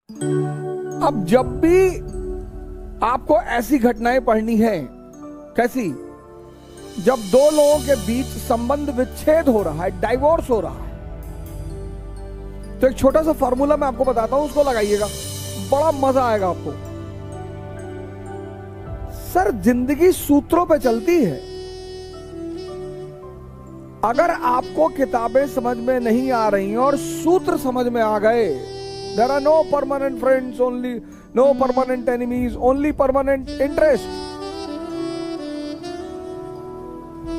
अब जब भी आपको ऐसी घटनाएं पढ़नी है, कैसी, जब दो लोगों के बीच संबंध विच्छेद हो रहा है, डाइवोर्स हो रहा है, तो एक छोटा सा फॉर्मूला मैं आपको बताता हूं, उसको लगाइएगा, बड़ा मजा आएगा आपको। सर, जिंदगी सूत्रों पे चलती है। अगर आपको किताबें समझ में नहीं आ रही और सूत्र समझ में आ गए, there are no permanent friends, only no permanent enemies, only permanent interest.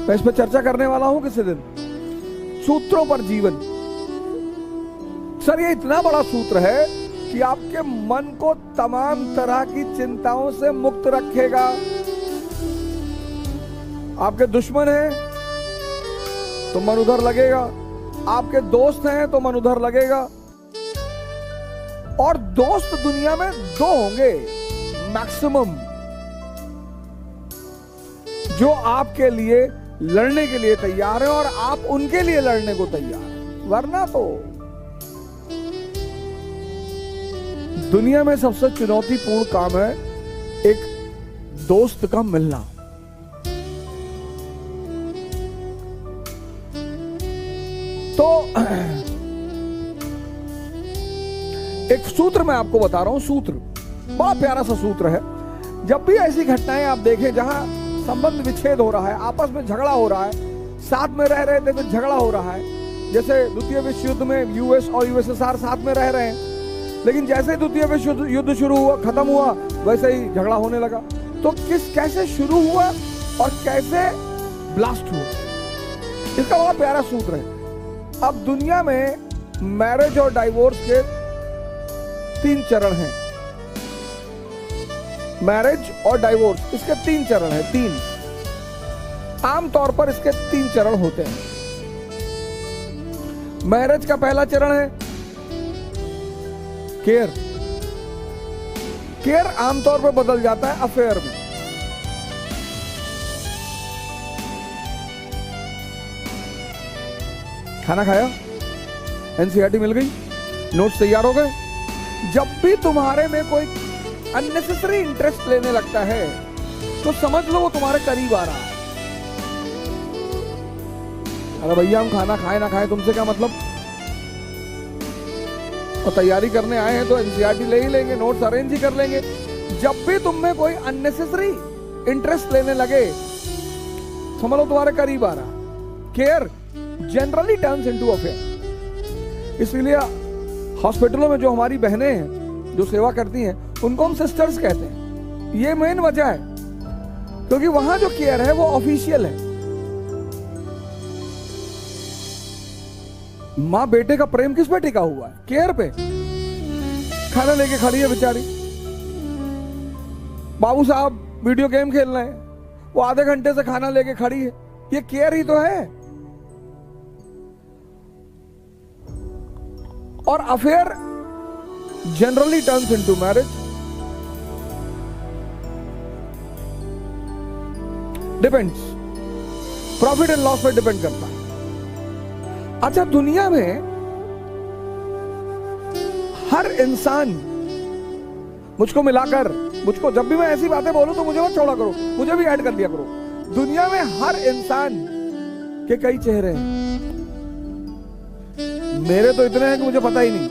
मैं इस पर चर्चा करने वाला हूं किसी दिन, सूत्रों पर जीवन। सर, ये इतना बड़ा सूत्र है कि आपके मन को तमाम तरह की चिंताओं से मुक्त रखेगा। आपके दुश्मन हैं तो मन उधर लगेगा, आपके दोस्त हैं तो मन उधर लगेगा। और दोस्त दुनिया में दो होंगे मैक्सिमम, जो आपके लिए लड़ने के लिए तैयार है और आप उनके लिए लड़ने को तैयार हैं। वरना तो दुनिया में सबसे चुनौतीपूर्ण काम है एक दोस्त का मिलना। तो एक सूत्र मैं आपको बता रहा हूं, सूत्र बड़ा प्यारा सा सूत्र है। जब भी ऐसी घटनाएं आप देखें जहां संबंध विच्छेद हो रहा है, आपस में झगड़ा हो रहा है, साथ में रह रहे थे तो झगड़ा हो रहा है, जैसे द्वितीय विश्व युद्ध में यूएस और यूएसएसआर साथ में रह रहे हैं, लेकिन जैसे द्वितीय विश्व युद्ध शुरू हुआ, खत्म हुआ, वैसे ही झगड़ा होने लगा। तो कैसे शुरू हुआ और कैसे ब्लास्ट हुआ, इसका बड़ा प्यारा सूत्र है। अब दुनिया में मैरिज और डाइवोर्स के 3 चरण हैं। मैरिज और डाइवोर्स, इसके 3 चरण हैं, 3 आमतौर पर इसके 3 चरण होते हैं। मैरिज का पहला चरण है केयर। केयर आमतौर पर बदल जाता है अफेयर में। खाना खाया, एनसीईआरटी मिल गई, नोट्स तैयार हो गए। जब भी तुम्हारे में कोई अननेसेसरी इंटरेस्ट लेने लगता है तो समझ लो वो तुम्हारे करीब आ रहा है। अरे भैया, हम खाना खाए ना खाए तुमसे क्या मतलब, और तैयारी करने आए हैं तो एनसीईआरटी ले ही लेंगे, नोट्स अरेंज ही कर लेंगे। जब भी तुम में कोई अननेसेसरी इंटरेस्ट लेने लगे, समझ लो तुम्हारे करीब आ रहा। Care generally turns into affair. इसलिए हॉस्पिटलों में जो हमारी बहनें हैं जो सेवा करती हैं, उनको हम सिस्टर्स कहते हैं। ये मेन वजह है, क्योंकि वहां जो केयर है वो ऑफिशियल है। मां बेटे का प्रेम किस पे टिका हुआ है? केयर पे। खाना लेके खड़ी है बेचारी, बाबू साहब वीडियो गेम खेल रहे हैं, वो आधे घंटे से खाना लेके खड़ी है। ये केयर ही तो है। और affair generally turns into marriage. Depends, profit and loss पर डिपेंड करता है। अच्छा, दुनिया में हर इंसान, मुझको मिलाकर, मुझको जब भी मैं ऐसी बातें बोलूं तो मुझे मत छोड़ा करो, मुझे भी ऐड कर दिया करो। दुनिया में हर इंसान के कई चेहरे हैं। मेरे तो इतने हैं कि मुझे पता ही नहीं।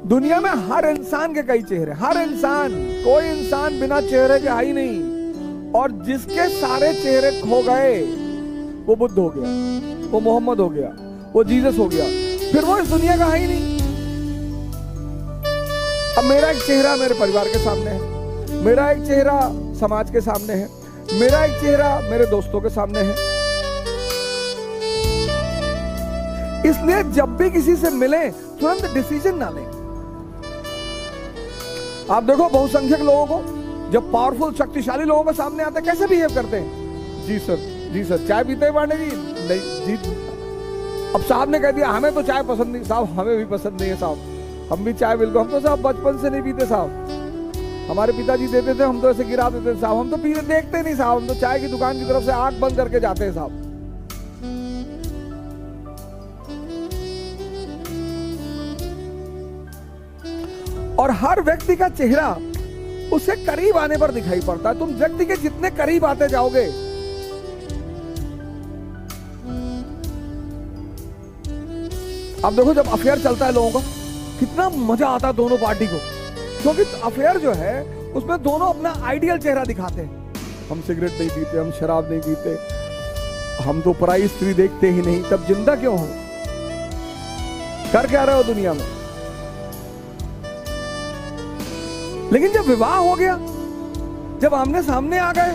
दुनिया में हर इंसान के कई चेहरे, हर इंसान, कोई इंसान बिना चेहरे के है ही नहीं। और जिसके सारे चेहरे खो गए वो बुद्ध हो गया, वो मोहम्मद हो गया, वो जीसस हो गया, फिर वो इस दुनिया का है ही नहीं। अब मेरा एक चेहरा मेरे परिवार के सामने है, मेरा एक चेहरा समाज के सामने है, मेरा एक चेहरा मेरे दोस्तों के सामने है। इसलिए जब भी किसी से मिले तुरंत डिसीजन ना लें। आप देखो बहुसंख्यक लोगों को, जब पावरफुल शक्तिशाली लोगों के सामने आते कैसे बिहेव करते हैं। जी सर, जी सर, चाय पीते हैं पांडे जी? नहीं जी। अब साहब ने कह दिया हमें तो चाय पसंद नहीं। साहब, हमें भी पसंद नहीं है साहब, हम भी चाय बिल्कुल, हम तो साहब बचपन से नहीं पीते साहब, हमारे पिताजी देते थे, हम तो ऐसे गिरा देते साहब, हम तो पीते देखते नहीं साहब, हम तो चाय की दुकान की तरफ से आंख बंद करके जाते हैं साहब। और हर व्यक्ति का चेहरा उससे करीब आने पर दिखाई पड़ता है। तुम व्यक्ति के जितने करीब आते जाओगे, अब देखो जब अफेयर चलता है लोगों का, कितना मजा आता है दोनों पार्टी को, क्योंकि अफेयर जो है उसमें दोनों अपना आइडियल चेहरा दिखाते हैं। हम सिगरेट नहीं पीते, हम शराब नहीं पीते, हम तो पराई स्त्री देखते ही नहीं, तब जिंदा क्यों हो? कर क्या रहे हो दुनिया में? लेकिन जब विवाह हो गया, जब आमने सामने आ गए,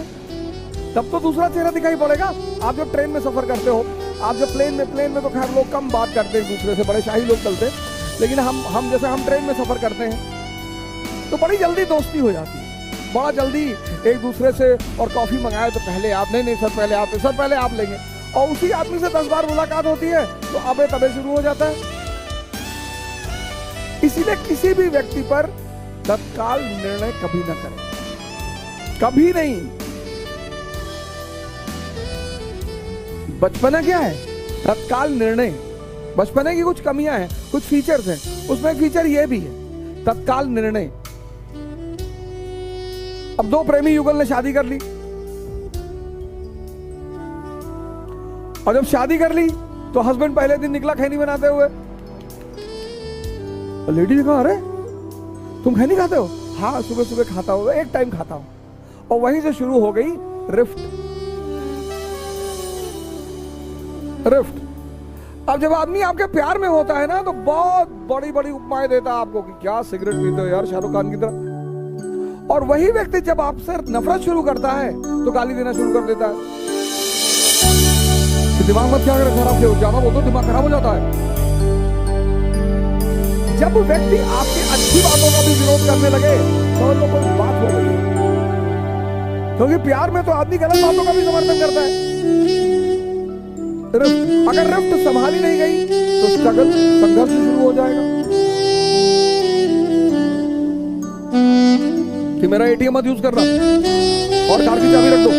तब तो दूसरा चेहरा दिखाई पड़ेगा। आप जब ट्रेन में सफर करते हो, आप जब प्लेन में तो खैर लोग कम बात करते हैं एक दूसरे से, बड़े शाही लोग चलते हैं, लेकिन हम जैसे हम ट्रेन में सफर करते हैं तो बड़ी जल्दी दोस्ती हो जाती है, बड़ा जल्दी एक दूसरे से। और कॉफी मंगाए तो पहले आप, नहीं सर पहले आप, सर पहले आप लेंगे, और उसी आदमी से 10 बार मुलाकात होती है तो अबे तबे शुरू हो जाता है। इसीलिए किसी भी व्यक्ति पर तत्काल निर्णय कभी ना करें, कभी नहीं। बचपना क्या है? तत्काल निर्णय। बचपने की कुछ कमियां हैं, कुछ फीचर्स हैं, उसमें एक फीचर ये भी है, तत्काल निर्णय। अब दो प्रेमी युगल ने शादी कर ली, और जब शादी कर ली तो हस्बैंड पहले दिन निकला खैनी बनाते हुए, लेडी ने कहा, अरे तुम खैनी खाते हो? हाँ सुबह सुबह खाता हूं, एक टाइम खाता हूं। और वहीं से शुरू हो गई रिफ्ट। अब जब आदमी आपके प्यार में होता है ना, तो बहुत बड़ी बड़ी उपमाएं देता है आपको कि क्या सिगरेट पीते हो यार, शाहरुख खान की तरह। और वही व्यक्ति जब आपसे नफरत शुरू करता है तो गाली देना शुरू कर देता है कि दिमाग मत क्या करे, खराब हो जाना, वो तो दिमाग खराब हो जाता है। जब व्यक्ति आपकी अच्छी बातों का भी विरोध करने लगे तो लोगों को बात हो गई, क्योंकि प्यार में तो आदमी गलत बातों का भी समर्थन करता है। अगर रिफ्ट संभाली नहीं गई तो स्ट्रगल, संघर्ष शुरू हो जाएगा कि मेरा एटीएम मत यूज कर रहा और कार की चाबी रख दो।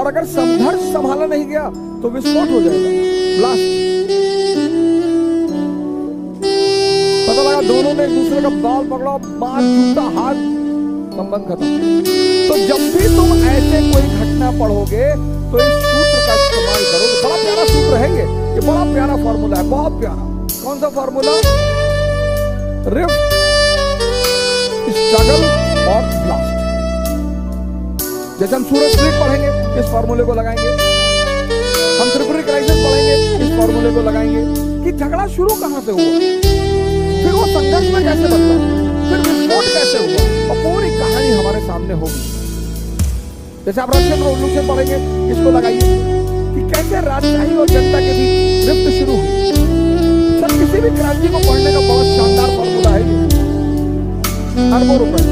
और अगर संघर्ष संभाला नहीं गया तो विस्फोट हो जाएगा, ब्लास्ट। पता लगा दोनों ने एक दूसरे का बाल पकड़ा, मार, जूता, हाथ, संबंध खत्म। तो जब भी तुम ऐसे कोई घटना पढ़ोगे तो इस सूत्र का इस्तेमाल करोगे। बड़ा प्यारा सूत्र है ये बड़ा प्यारा फॉर्मूला है, बहुत प्यारा। कौन सा फॉर्मूला? रिफ्ट, स्ट्रगल और ब्लास्ट। जैसे हम सूरज क्रीक पढ़ेंगे इस फॉर्मूले को लगाएंगे, हम त्रिपुरी क्राइसिस पढ़ेंगे इस फॉर्मूले को लगाएंगे कि झगड़ा शुरू कहां से हुआ, फिर वो संघर्ष में कैसे बदला, फिर विस्फोट कैसे हुआ, और पूरी कहानी हमारे सामने होगी। जैसे आप रशियन रेवोल्यूशन पढ़ेंगे, इसको लगाइए कि कैसे राजशाही और जनता के बीच रिफ्ट शुरू हुई। सर किसी भी क्रांति को पढ़ने का बहुत शानदार फॉर्मूला है, अरबों रुपए।